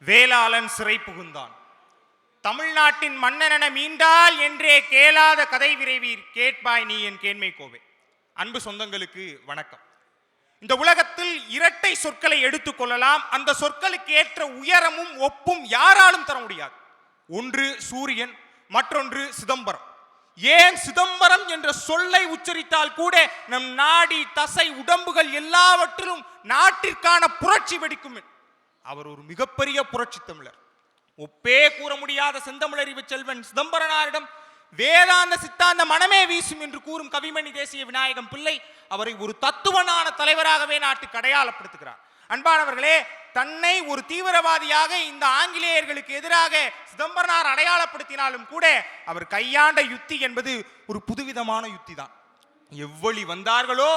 வேளாளன் சிறை புகுந்தான். தமிழ்நாட்டின் மன்னனென மீண்டால் என்றே கேளாத கதை விரைவீர் கேட்பாய் நீ என் கேண்மை கோவே. அன்பு சொந்தங்களுக்கு வணக்கம். இந்த உலகத்தில் இரட்டை சொற்களை எடுத்துக் கொள்ளலாம். அந்த சொற்களுக்கு ஏற்ற உயரமும் ஒப்பும் யாராலும் தர முடியாது. ஒன்று சூரியன், மற்றொன்று சிதம்பரம். ஏன் சிதம்பரம் என்ற சொல்லை உச்சரித்தால் கூட நம் நாடி தசை உடம்புகள் எல்லாவற்றிலும் நாட்டிற்கான புரட்சி வெடிக்கும். அவர் ஒரு மிகப்பெரிய புரட்சி தமிழர். ஒப்பே கூற முடியாத செந்தமிழறிவு செல்வன் சிதம்பரனாரிடம் வேதாந்த சித்தாந்த மனமே வீசும் என்று கூறும் கவிமணி தேசிய விநாயகம் பிள்ளை அவரை ஒரு தத்துவனான தலைவராகவே நாட்டுக்கு அடையாளப்படுத்துகிறார். அன்பானவர்களே, தன்னை ஒரு தீவிரவாதியாக இந்த ஆங்கிலேயர்களுக்கு எதிராக சிதம்பரனார் அடையாளப்படுத்தினாலும் கூட அவர் கையாண்ட யுத்தி என்பது ஒரு புதுவிதமான யுத்தி தான். எவ்வளி வந்தார்களோ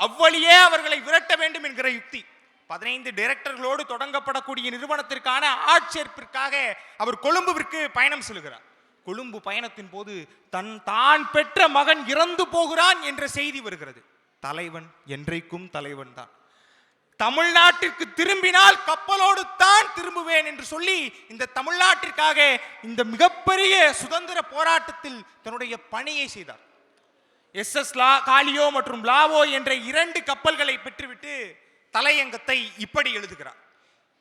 அவ்வளியே அவர்களை விரட்ட வேண்டும் என்கிற யுக்தி. 15 டைரக்டர்களோடு தொடங்கப்படக்கூடிய நிறுவனத்திற்கான ஆட்சேர்ப்பிற்காக அவர் கொழும்புவிற்கு பயணம் செல்கிறார். கொழும்பு பயணத்தின் போது தான் பெற்ற மகன் இறந்து போகிறான் என்ற செய்தி வருகிறது. தலைவன் என்றைக்கும் தலைவன் தான். தமிழ்நாட்டிற்கு திரும்பினால் கப்பலோடு தான் திரும்புவேன் என்று சொல்லி இந்த தமிழ்நாட்டிற்காக இந்த மிகப்பெரிய சுதந்திர போராட்டத்தில் தன்னுடைய பணியை செய்தார். SS காலியோ மற்றும் லாவோ என்ற 2 கப்பல்களை பெற்றுவிட்டு தலையங்கத்தை இப்படி எழுதுகிறார்.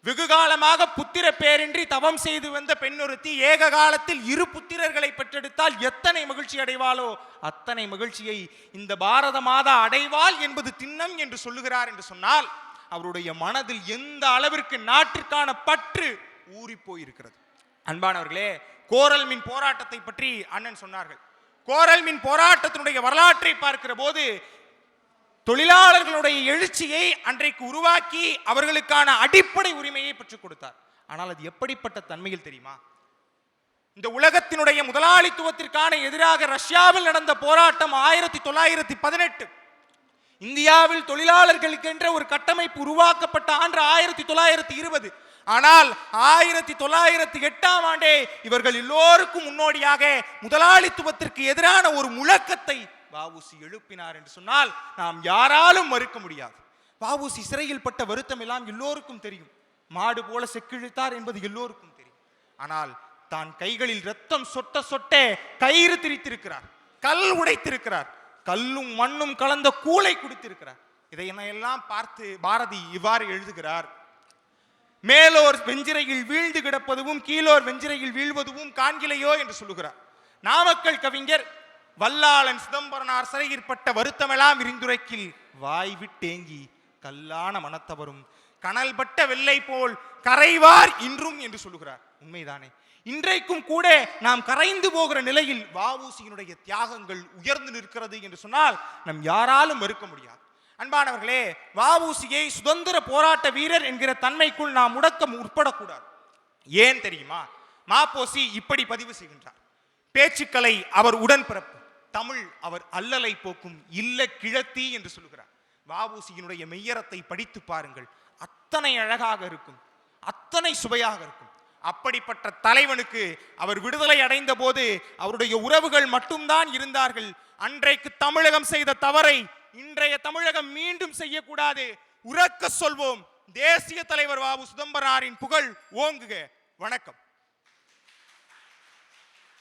வெகு காலமாக புத்திர பேரின்றி தவம் செய்து வந்த பெண்ணொருத்தி ஏக காலத்தில் 2 புத்திரர்களை பெற்றெடுத்தால் எத்தனை மகிழ்ச்சி அடைவாளோ அத்தனை மகிழ்ச்சியை இந்த பாரத மாதா அடைவாள் என்பது திண்ணம் என்று சொல்லுகிறார் என்று சொன்னால் அவருடைய மனதில் எந்த அளவிற்கு நாட்டிற்கான பற்று ஊறி போயிருக்கிறது. அன்பானவர்களே, கோரல் மின் போராட்டத்தை பற்றி அண்ணன் சொன்னார்கள். கோரல் மின் போராட்டத்தினுடைய வரலாற்றை பார்க்கிற போது தொழிலாளர்களுடைய எழுச்சியை அன்றைக்கு உருவாக்கி அவர்களுக்கான அடிப்படை உரிமையை பெற்றுக் கொடுத்தார். ஆனால் அது எப்படிப்பட்ட தன்மையில் தெரியுமா? இந்த உலகத்தினுடைய முதலாளித்துவத்திற்கான எதிராக ரஷ்யாவில் நடந்த போராட்டம் 1918. இந்தியாவில் தொழிலாளர்களுக்கு என்ற ஒரு கட்டமைப்பு உருவாக்கப்பட்ட ஆண்டு 1920. ஆனால் 1908ஆம் ஆண்டே இவர்கள் எல்லோருக்கும் முன்னோடியாக முதலாளித்துவத்திற்கு எதிரான ஒரு முழக்கத்தை வஉசி எழுப்பினார் என்று சொன்னால் நாம் யாராலும் மறுக்க முடியாது. வஉசி சிறையில் பட்ட வருத்தம் எல்லாம் எல்லோருக்கும் தெரியும். மாடு போல செக்கிழித்தார் என்பது எல்லோருக்கும் தெரியும். ஆனால் தான் கைகளில் ரத்தம் சொட்ட சொட்ட கயிறு திரித்திருக்கிறார், கல் உடைத்திருக்கிறார், கல்லும் மண்ணும் கலந்த கூளை குடித்திருக்கிறார். இதையெல்லாம் பார்த்து பாரதி இவ்வாறு எழுதுகிறார். மேலோர் வெஞ்சிரையில் வீழ்ந்து கிடப்பதுவும் கீழோர் வெஞ்சிரையில் வீழ்வதுவும் காண்கிலையோ என்று சொல்லுகிறார். நாமக்கல் கவிஞர் வல்லாளன் சிதம்பரனார் சிறையிற்பட்ட வருத்தமெல்லாம் விரிந்துரைக்கில் வாய்விட்டேங்கி கல்லான மனத்தவரும் கனல் பட்ட வெள்ளை போல் கரைவார் இன்றும் என்று சொல்லுகிறார். உண்மைதானே? இன்றைக்கும் கூட நாம் கரைந்து போகிற நிலையில் வஉசியினுடைய தியாகங்கள் உயர்ந்து நிற்கிறது என்று சொன்னால் நம் யாராலும் மறுக்க முடியாது. அன்பானவர்களே, வஉசியை சுதந்திர போராட்ட வீரர் என்கிற தன்மைக்குள் நாம் முடக்க முற்படக்கூடாது. ஏன் தெரியுமா? மாப்போசி இப்படி பதிவு செய்கின்றார். பேச்சுக்களை அவர் உடன்பிறப்பு, தமிழ் அவர் அல்லலை போக்கும் இல்ல கிழத்தி என்று சொல்லுகிறார். வஉசியினுடைய மெய்யரத்தை படித்து பாருங்கள். அத்தனை அழகாக இருக்கும், அத்தனை சுவையாக இருக்கும். அப்படிப்பட்ட தலைவனுக்கு அவர் விடுதலை அடைந்த போது அவருடைய உறவுகள் மட்டும்தான் இருந்தார்கள். அன்றைக்கு தமிழகம் செய்த தவறை இன்றைய தமிழகம் மீண்டும் செய்யக்கூடாது. உரக்க சொல்வோம், தேசிய தலைவர் வ.உ. சிதம்பரனாரின் புகழ் ஓங்குக. வணக்கம்.